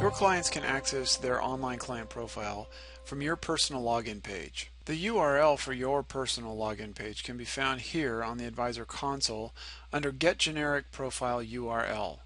Your clients can access their online client profile from your personal login page. The URL for your personal login page can be found here on the Advisor console under Get Generic Profile URL.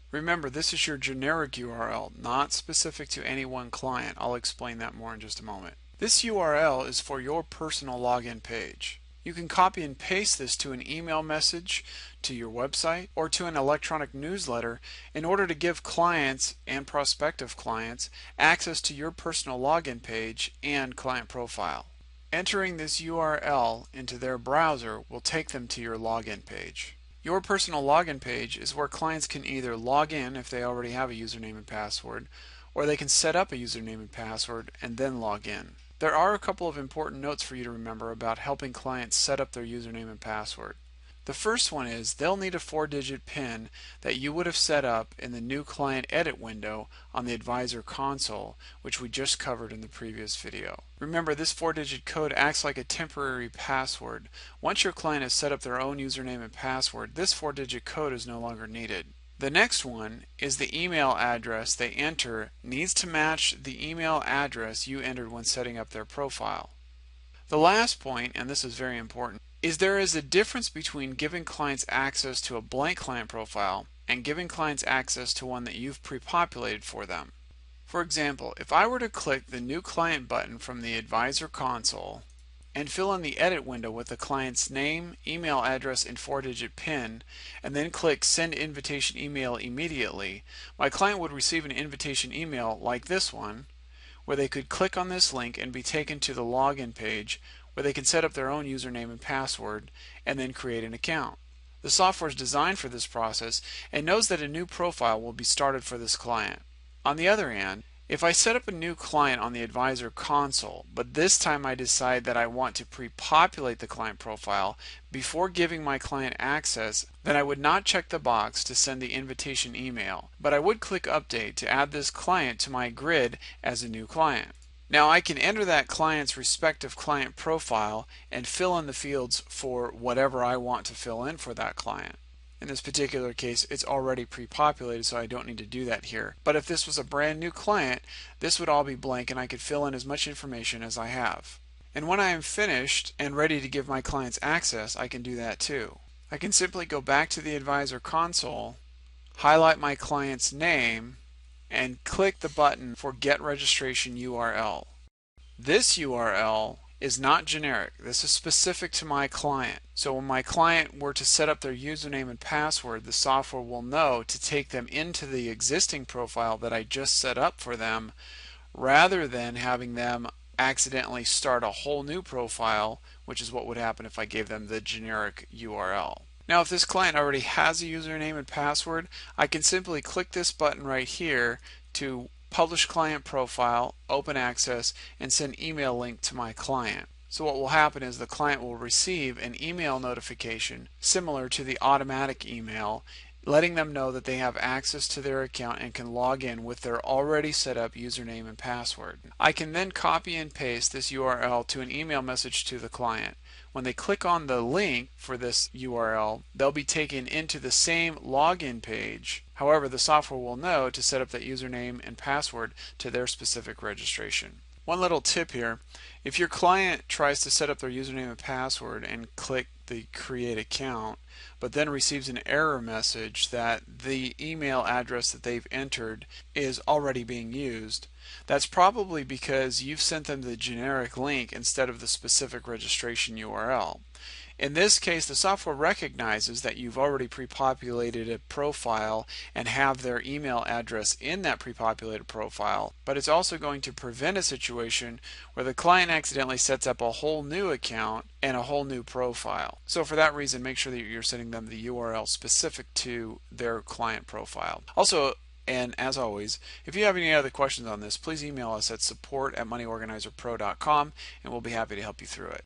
Remember, this is your generic URL, not specific to any one client. I'll explain that more in just a moment. This URL is for your personal login page. You can copy and paste this to an email message, to your website, or to an electronic newsletter in order to give clients and prospective clients access to your personal login page and client profile. Entering this URL into their browser will take them to your login page. Your personal login page is where clients can either log in if they already have a username and password, or they can set up a username and password and then log in. There are a couple of important notes for you to remember about helping clients set up their username and password. The first one is they'll need a 4-digit PIN that you would have set up in the new client edit window on the Advisor console, which we just covered in the previous video. Remember, this 4-digit code acts like a temporary password. Once your client has set up their own username and password, this 4-digit code is no longer needed. The next one is the email address they enter needs to match the email address you entered when setting up their profile. The last point, and this is very important, is there is a difference between giving clients access to a blank client profile and giving clients access to one that you've pre-populated for them. For example, if I were to click the New Client button from the Advisor console and fill in the edit window with the client's name, email address, and 4-digit PIN, and then click Send Invitation Email immediately, my client would receive an invitation email like this one, where they could click on this link and be taken to the login page where they can set up their own username and password and then create an account. The software is designed for this process and knows that a new profile will be started for this client. On the other hand, if I set up a new client on the Advisor console, but this time I decide that I want to pre-populate the client profile before giving my client access, then I would not check the box to send the invitation email, but I would click Update to add this client to my grid as a new client. Now I can enter that client's respective client profile and fill in the fields for whatever I want to fill in for that client. In this particular case, it's already pre-populated, so I don't need to do that here. But if this was a brand new client, this would all be blank and I could fill in as much information as I have. And when I am finished and ready to give my clients access, I can do that too. I can simply go back to the Advisor console, highlight my client's name, and click the button for Get Registration URL. This URL is not generic. This is specific to my client. So when my client were to set up their username and password, the software will know to take them into the existing profile that I just set up for them, rather than having them accidentally start a whole new profile, which is what would happen if I gave them the generic URL. Now if this client already has a username and password, I can simply click this button right here to Publish Client Profile, Open Access, and send email link to my client. So what will happen is the client will receive an email notification similar to the automatic email, letting them know that they have access to their account and can log in with their already set up username and password. I can then copy and paste this URL to an email message to the client. When they click on the link for this URL, they'll be taken into the same login page. However, the software will know to set up that username and password to their specific registration. One little tip here, if your client tries to set up their username and password and click the Create Account, but then receives an error message that the email address that they've entered is already being used, that's probably because you've sent them the generic link instead of the specific registration URL. In this case, the software recognizes that you've already pre-populated a profile and have their email address in that pre-populated profile, but it's also going to prevent a situation where the client accidentally sets up a whole new account and a whole new profile. So for that reason, make sure that you're sending them the URL specific to their client profile. Also, and as always, if you have any other questions on this, please email us at support@moneyorganizerpro.com and we'll be happy to help you through it.